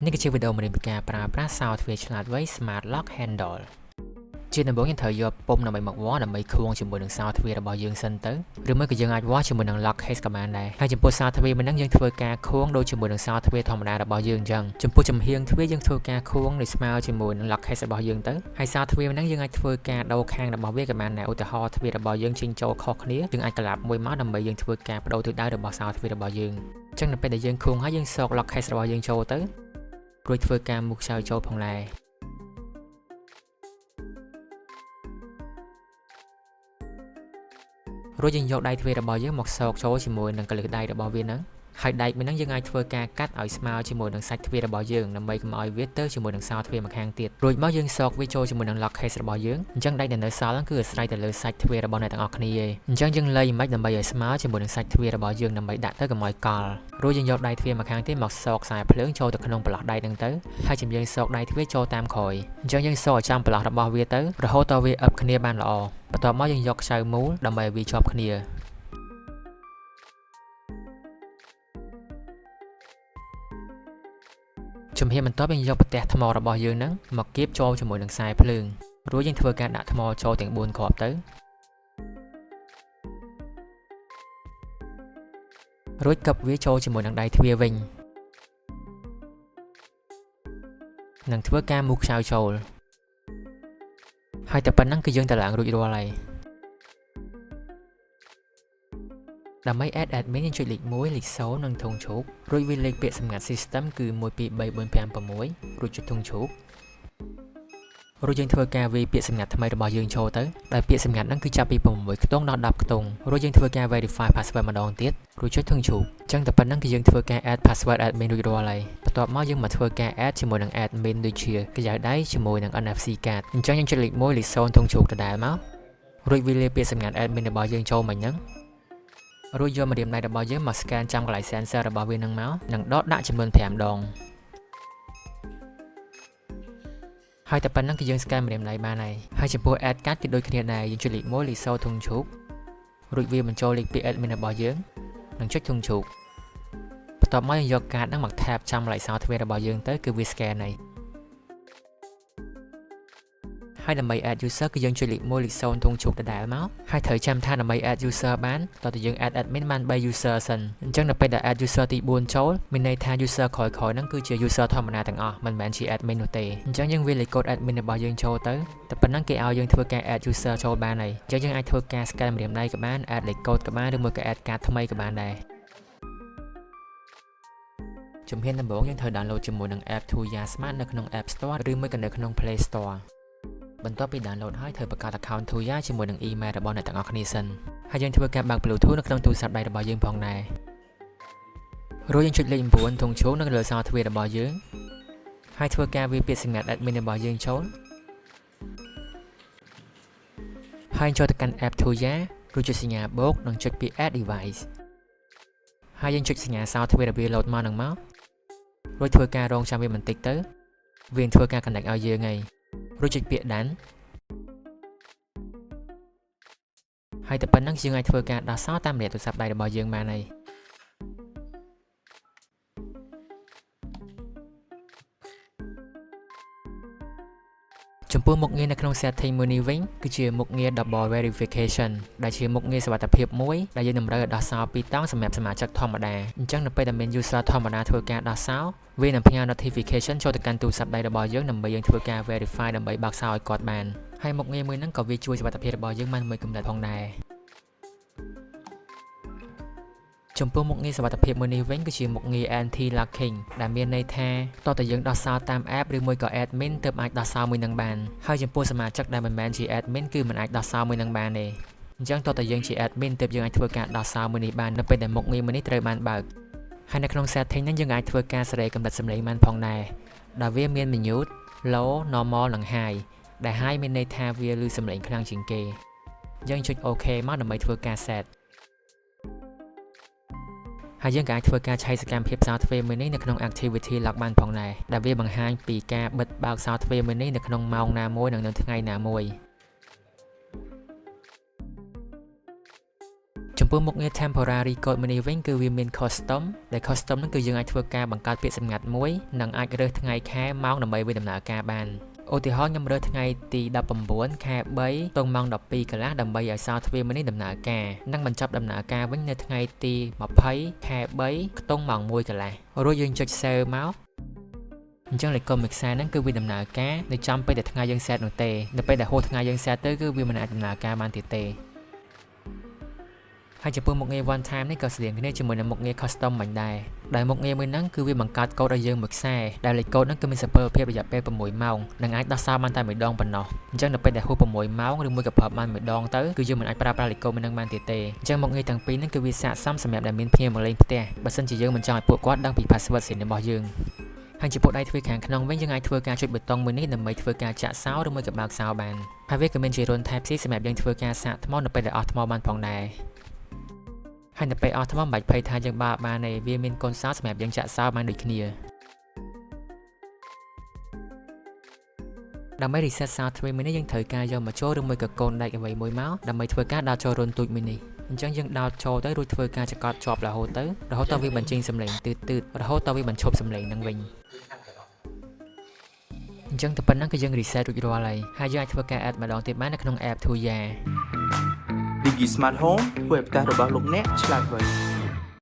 នេះគឺជាវីដេអូបង្រៀនពីការប្រើប្រាស់សោទ្វារឆ្លាតវៃ Smart Lock Handle ជាដំបូងយើងត្រូវយកពុម្ពដើម្បីមកវាស់ដើម្បីឃ្វាងជាមួយនឹងសោទ្វាររបស់យើងសិនទៅឬមួយក៏យើងអាចវាស់ជាមួយនឹង Lock Case ក៏បានដែរហើយចំពោះសោទ្វារមួយហ្នឹងយើងធ្វើការឃ្វាងដូចជាមួយនឹងសោទ្វារធម្មតារបស់យើងអញ្ចឹងចំពោះចំហៀងទ្វារយើងធ្វើការឃ្វាងដោយស្មើជាមួយនឹង Lock Case របស់យើងទៅហើយសោទ្វារហ្នឹងយើងអាចធ្វើការដូរខាងរបស់វាក៏បានដែរឧទាហរណ៍ទ្វាររបស់យើងចេញចូលខុសគ្នាយើងអាចក្លាប់មួយមកដើម្បីយើងធ្វើការបដូរទិសដៅរបស់សោទ្វាររបស់យើងអញ្ចឹងនៅពេលដែលយើងឃ្វាងហើយយើងសោក Lock Case របស់យើងចូលទៅរួចធ្វើការមុខខ្សោយចូលផងដែររួចយើងយកដៃទ្វាររបស់យើងមកសោកចូលជាមួយនឹងកលឹះដៃរបស់វាហ្នឹងហើយដែកមួយហ្នឹងយើងអាចធ្វើការកាត់ឲ្យស្មើជាមួយនឹងសាច់ទ្វាររបស់យើងដើម្បីកុំឲ្យវាទៅជាមួយនឹងសោទ្វារម្ខាងទៀតរួចមកយើងសោកវាចូលជាមួយនឹង lock case របស់យើងអញ្ចឹងដែកដែលនៅសល់ហ្នឹងគឺអាស្រ័យទៅលើសាច់ទ្វាររបស់អ្នកទាំងអស់គ្នាឯងអញ្ចឹងយើងលៃមិនដើម្បីឲ្យស្មើជាមួយនឹងសាច់ទ្វាររបស់យើងដើម្បីដាក់ទៅកុំឲ្យកល់រួចយើងយកដៃទ្វារម្ខាងទៀតមកសោកខ្សែភ្លើងចូលទៅក្នុងប្រឡោះដែកហ្នឹងទៅហើយជំយើងសោកដៃទ្វារចូលតាមក្រោយអញ្ចឹងយើងសោកឲ្យចំប្រឡោះរបស់វាទៅរហូតដល់វាអឹបគ្នាបានល្អបន្ទាប់មកយើងយកខ្សៅមូលដើម្បីឲ្យវាជាប់គ្នាជំហានបន្ទាប់យើងយកប្រទះថ្មរបស់យើងហ្នឹងមកគៀបចូលជាមួយនឹងខ្សែភ្លើងរួចយើងធ្វើការដាក់ថ្មចូលទាំង4គ្រាប់ទៅរួចកឹបវាចូលជាមួយនឹងដៃទ្វារវិញនឹងធ្វើការមូសខ្សៅចូលហើយតែប៉ុណ្ណឹងគឺយើងទៅឡើងរួចរាល់ហើយដើម្បី add admin យើងចុចលេខ1លេខ0និងធុងឈូករួចវាលេខពាក្យសម្ងាត់ system គឺ1 2 3 4 5 6រួចចុចធុងឈូករួចយើងធ្វើការវាយពាក្យសម្ងាត់ថ្មីរបស់យើងចូលទៅដែលពាក្យសម្ងាត់ហ្នឹងគឺចាប់ពី6ខ្ទង់ដល់10ខ្ទង់រួចយើងធ្វើការ verify password ម្ដងទៀតរួចចុចធុងឈូកអញ្ចឹងតែប៉ុណ្្នឹងគឺយើងធ្វើការ add password admin រួចរាល់ហើយបន្ទាប់មកយើងមកធ្វើការ add ជាមួយនឹង admin ដូចជាកញ្ចៅដៃជាមួយនឹង NFC card អញ្ចឹងយើងចុចលេខ1លេខ0ធុងឈូកដដែលមករួចវាលាយពាក្យសម្ងាត់ admin របស់យើងចូលមិញហ្នឹងរួចយកម្រាមដៃរបស់យើងមក scan ចាំកន្លែង sensor របស់វានឹងមកនិងដកដាក់ចំនួន5ដងហើយតែប៉ុណ្្នឹងគឺយើង scan ម្រាមដៃបានហើយចំពោះ add card គឺដូចគ្នាដែរយើងចុចលេខ1លេខ0ធុងឈូករួចវាបញ្ចូលលេខពាក្យ admin របស់យើងនិងចុចធុងឈូកបន្ទាប់មកយើងយក card ហ្នឹងមក tap ចាំកន្លែងសោទ្វាររបស់យើងទៅគឺវា scan ហើយដើម្បី add user គឺយើងចុចលេខ1លេខ0ធុងឈូកដដែលមកហើយត្រូវចាំថាដើម្បី add user បានតើតើយើង add admin បាន3 user សិនអញ្ចឹងនៅពេលដែល add user ទី4ចូលមានន័យថា user ក្រោយៗហ្នឹងគឺជា user ធម្មតាទាំងអស់មិនមែនជា admin នោះទេអញ្ចឹងយើងវាលេខកូដ admin របស់យើងចូលទៅតែប៉ុណ្ណឹងគេឲ្យយើងធ្វើការ add user ចូលបានហើយអញ្ចឹងយើងអាចធ្វើការ scan ម្រាមដៃក៏បាន add លេខកូដក៏បានឬមួយក៏ add card ថ្មីក៏បានដែរជំហានដំបូងយើងត្រូវ download ជាមួយនឹង app Tuya Smart នៅក្នុង App Store ឬមួយក៏នៅក្នុង Play Storeបន្ទាប់ពី download ហើយត្រូវបង្កើត account Tuya ជាមួយនឹង email របស់អ្នកទាំងអស់គ្នាសិនហើយយើងធ្វើការបើក Bluetooth នៅក្នុងទូរស័ព្ទដៃរបស់យើងផងដែររួចយើងចុចលេខ9ធុងឈូកនៅលើសោទ្វាររបស់យើងហើយធ្វើការវាយពាក្យសម្ងាត់ admin របស់យើងចូលហើយចូលទៅកាន់ app Tuya រួចចុចសញ្ញាបូកនិងចុចពាក្យ add device ហើយយើងចុចសញ្ញាសោទ្វារវា load មកនឹងមករួចធ្វើការរងចាំវាបន្តិចទៅវានឹងធ្វើការ connect ឲ្យយើងហើយរួចចុចពាក្យដានហើយតែប៉ុណ្្នឹងយើងអាចធ្វើការដោះសោតាមរយៈទូរស័ព្ទដៃរបស់យើងបានហើយចំពោះមុខងារនៅក្នុង setting មួយនេះវិញគឺជាមុខងារ double verification ដែលជាមុខងារសុវត្ថិភាពមួយដែលយើងតម្រូវឲ្យដោះសោ2តង់សម្រាប់សមាជិកធម្មតាអញ្ចឹងនៅពេលដែលមាន user ធម្មតាធ្វើការដោះសោវានឹងផ្ញើ notification ចូលទៅកាន់ទូរស័ព្ទដៃរបស់យើងដើម្បីយើងធ្វើការ verify ដើម្បីបើកសោឲ្យគាត់បានហើយមុខងារមួយហ្នឹងក៏វាជួយសុវត្ថិភាពរបស់យើងបានមួយកម្រិតផងដែរចំពោះមុខងារសុវត្ថិភាពមួយនេះវិញគឺជាមុខងារ anti locking ដែលមានន័យថាតើតើយើងដោះសោតាម app ឬមួយក៏ admin ទើបអាចដោះសោមួយនឹងបានហើយចំពោះសមាជិកដែលមិនមែនជា admin គឺមិនអាចដោះសោមួយនឹងបានទេអញ្ចឹងតើតើយើងជា admin ទើបយើងអាចធ្វើការដោះសោមួយនេះបាននៅពេលដែលមុខងារមួយនេះត្រូវបានបើកហើយនៅក្នុង setting ហ្នឹងយើងអាចធ្វើការសេរីកម្រិតសំឡេងបានផងដែរដែលវាមាន mute low normal និង high ដែល high មានន័យថាវាឮសំឡេងខ្លាំងជាងគេយើងចុច OK មកដើម្បីធ្វើការ setហើយយើងក៏អាចធ្វើការឆែកសកម្មភាពសោទ្វារមួយនេះនៅក្នុង activity log បានផងដែរដែលវាបង្ហាញពីការបិទបើកសោទ្វារមួយនេះនៅក្នុងម៉ោងណាមួយនិងនៅថ្ងៃណាមួយ ចំពោះមុខងារ temporary code menu វិញគឺវាមាន custom ដែល custom ហ្នឹងគឺយើងអាចធ្វើការបង្កើតពាក្យសម្ងាត់មួយនិងអាចរើសថ្ងៃខែម៉ោងដើម្បីវាដំណើរការបានឧទាហរណ៍ខ្ញុំរើសថ្ងៃទី19ខែ3ទងម៉ោង12កន្លះដើម្បីឲ្យ software មួយនេះដំណើរការនិងបញ្ចប់ដំណើរការវិញនៅថ្ងៃទី20ខែ3ខ្ទង់ម៉ោង1កន្លះរួចយើងចុច save មកអញ្ចឹងលេខកុំមួយខ្សែហ្នឹងគឺវាដំណើរការនៅចំពេលដែលថ្ងៃយើង set នោះទេនៅពេលដែលហួសថ្ងៃយើង set ទៅគឺវាមិនអាចដំណើរការបានទៀតទេហើយចំពោះមុខងារ one time នេះក៏ស្តៀងគ្នាជាមួយនឹងមុខងារ custom មិនដែរដែលមុខងារមួយហ្នឹងគឺវាបង្កើតកូដឲ្យយើងមួយខ្សែដែលលេខកូដហ្នឹងគឺមានសភាពភាពរយៈពេល6ម៉ោងនិងអាចដោះសារបានតែម្ដងប៉ុណ្ណោះអញ្ចឹងនៅពេលដែលហួស6ម៉ោងឬមួយក៏ប្រើបានម្ដងទៅគឺយើងមិនអាចប្រើប្រាស់លេខកូដមួយហ្នឹងបានទៀតទេអញ្ចឹងមុខងារទាំងពីរហ្នឹងគឺវាស័ក្តិសមសម្រាប់ដែលមានភ្ញៀវមកលេងផ្ទះបើសិនជាយើងមិនចង់ឲ្យពួកគាត់ដឹងពី password SIM របស់យើងហើយចំពោះដៃទ្វារខាងក្នុងវិញយើងអាចធ្វើការចុចប៊ូតុងមួយនេះដើម្បីធ្វើការចាក់សោឬមួយក៏បើកសោបានហើយវាក៏មានជារុន Type C សម្រាប់យើងធ្វើការសាកថ្មនៅពេលដែលអស់ថ្មបានផងដែរហើយនៅពេលអស់ថ្មមិនបាច់ភ័យថាយើងបើកបានទេវាមានកូនសោសម្រាប់យើងចាក់សោបានដូចគ្នាដើម្បី reset software មួយនេះយើងត្រូវការយកមកចូលឬមួយក៏កូនដែកអ្វីមួយមកដើម្បីធ្វើការដោតចូលរុនទូចមួយនេះអញ្ចឹងយើងដោតចូលទៅរួចធ្វើការចកត់ជាប់រហូតទៅតវាបញ្ចេញសំឡេងទឺតរហូតតវាបញ្ឈប់សំឡេងនឹងវិញអញ្ចឹងទៅប៉ុណ្ណឹងគឺយើង reset រួចរាល់ហើយយើងអាចធ្វើការ add ម្ដងទៀតបាននៅក្នុង app Tuya Digi Smart Home ធ្វើឲ្យផ្ទះរបស់លោកអ្នកឆ្លាតវៃ